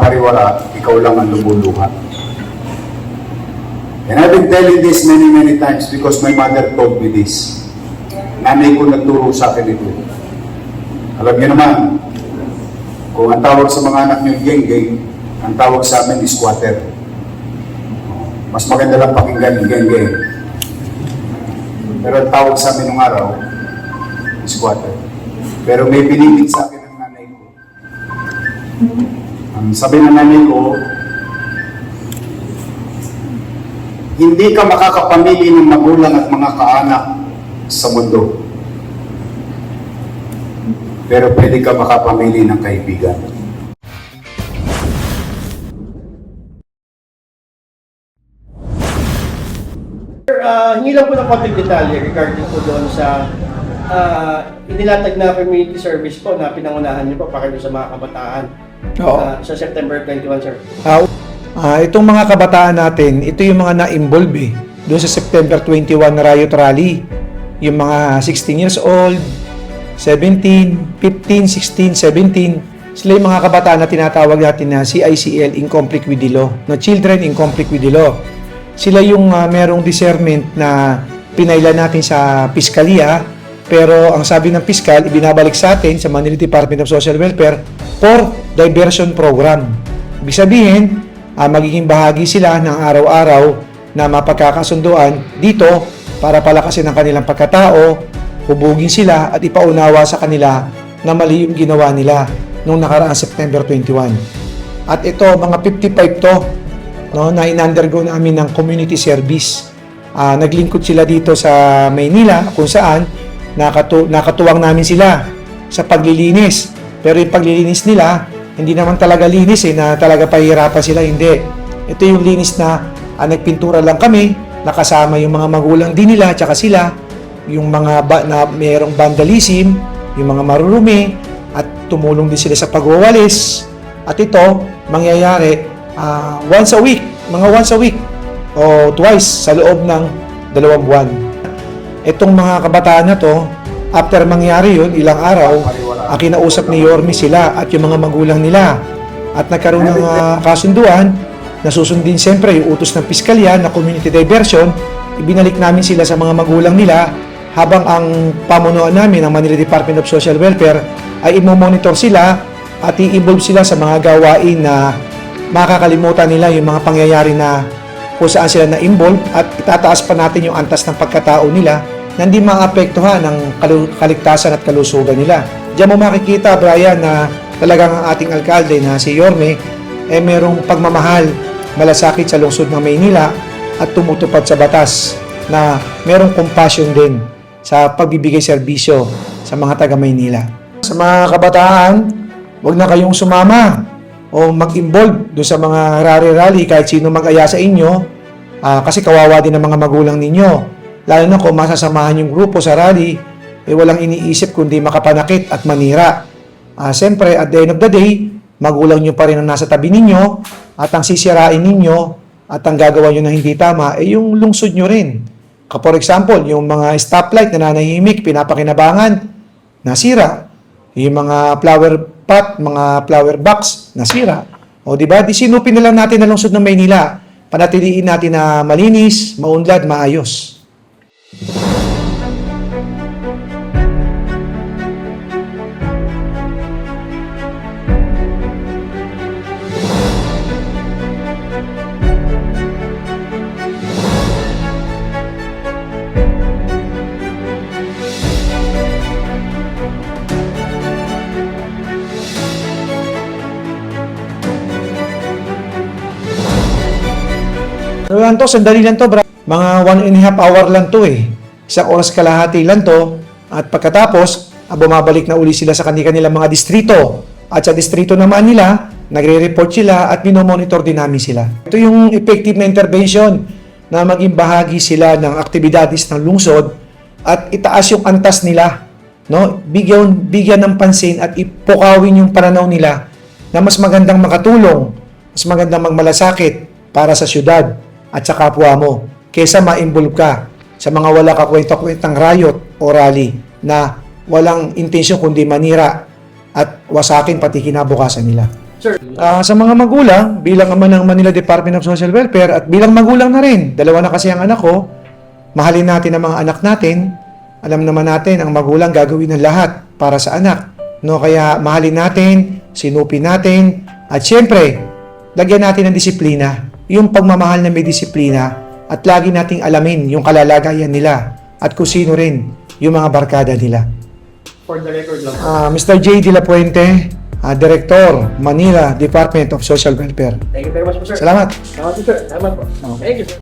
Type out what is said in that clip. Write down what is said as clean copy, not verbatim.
pariwara, ikaw lang ang lumuluha. And I've been telling this many times because my mother told me this. Nanay ko nagturo sa akin ito. Alam niyo naman, kung ang tawag sa mga anak niyo geng-geng, ang tawag sa amin is squatter. Mas maganda lang pakinggan yung geng-geng. Pero ang tawag sa amin nung araw, is squatter. Pero may pinipig sa akin ng nanay ko. Ang sabi ng nanay ko, hindi ka makakapamili ng magulang at mga kaanak sa mundo. Pero pwede ka makapamili ng kaibigan. Sir, hingi lang po ng konting detalye regarding po doon sa inilatag na community service po na pinangunahan niyo po para doon sa mga kabataan sa September 21, sir. Itong mga kabataan natin, ito yung mga na-involve doon sa September 21 na Riot Rally. Yung mga 16 years old, 17, 15, 16, 17, sila yung mga kabataan na tinatawag natin na CICL, in conflict with the law, na children in conflict with the law. Sila yung merong discernment na pinailan natin sa piskalya, pero ang sabi ng piskal, ibinabalik sa atin sa Manila Department of Social Welfare for diversion program. Ibig sabihin, magiging bahagi sila ng araw-araw na mapagkakasunduan dito para palakasin ang kanilang pagkatao, hubugin sila at ipaunawa sa kanila na mali yung ginawa nila noong nakaraang September 21. At ito, mga 55 to, no, na in-undergo namin ng community service. Naglingkod sila dito sa Maynila kung saan nakatuwang namin sila sa paglilinis. Pero yung paglilinis nila, hindi naman talaga linis na talaga pahihirapan sila, hindi. Ito yung linis na nagpintura lang kami, nakasama yung mga magulang din nila, tsaka sila, yung mga na mayroong vandalism, yung mga marurumi, at tumulong din sila sa pagwawalis. At ito, mangyayari once a week o twice sa loob ng 2 buwan. Itong mga kabataan na to, after mangyari yun, ilang araw, kinausap ni Yorme sila at yung mga magulang nila. At nagkaroon ng kasunduan, nasusundin siyempre yung utos ng piskalya na community diversion, ibinalik namin sila sa mga magulang nila habang ang pamunuan namin ng Manila Department of Social Welfare ay i-monitor sila at i-involve sila sa mga gawain na makakalimutan nila yung mga pangyayari na kung saan sila na-involve at itataas pa natin yung antas ng pagkatao nila na hindi maapektuhan ng kaligtasan at kalusugan nila. Diyan mo makikita, Brian, na talagang ang ating alkalde na si Yorme merong pagmamahal, malasakit sa lungsod ng Maynila at tumutupad sa batas na merong compassion din sa pagbibigay serbisyo sa mga taga Maynila. Sa mga kabataan, huwag na kayong sumama o mag-involve doon sa mga rally-rally kahit sino mag-aya sa inyo kasi kawawa din ang mga magulang ninyo. Lalo na kung masasamahan yung grupo sa rally, walang iniisip kundi makapanakit at manira. Siyempre, at the end of the day, magulang nyo pa rin ang nasa tabi ninyo at ang sisirain ninyo at ang gagawa nyo na hindi tama, yung lungsod nyo rin. For example, yung mga stoplight na nanahimik, pinapakinabangan, nasira. Yung mga flower pot, mga flower box, nasira. O diba, sinupin na lang natin ang lungsod ng Maynila. Panatiliin natin na malinis, maunlad, maayos. Ano lang to, sandali lang to, bro. Mga 1.5 hour lang to Isang oras kalahati lang to. At pagkatapos, bumabalik na uli sila sa kanilang mga distrito. At sa distrito naman nila, nagre-report sila at minomonitor din namin sila. Ito yung effective na intervention na maging bahagi sila ng aktibidades ng lungsod at itaas yung antas nila. No? Bigyan ng pansin at ipukawin yung pananaw nila na mas magandang makatulong, mas magandang magmalasakit para sa syudad at sa kapwa mo kaysa ma-involve ka sa mga wala kakwenta-kwentang riot o rally na walang intensyon kundi manira at wasakin pati kinabukasan nila. Sir, Sa mga magulang, bilang ama ng Manila Department of Social Welfare at bilang magulang na rin, dalawa na kasi ang anak ko, mahalin natin ang mga anak natin. Alam naman natin, ang magulang gagawin ng lahat para sa anak. No? Kaya mahalin natin, sinupin natin, at syempre, lagyan natin ng disiplina. Yung pagmamahal na may disiplina at lagi nating alamin yung kalalagayan nila at kung sino rin yung mga barkada nila. for the record lang. Mr. J. De La Puente, Director, Manila Department of Social Welfare. Thank you very much po, sir. Salamat. Salamat po, sir. Salamat po. Thank you, sir.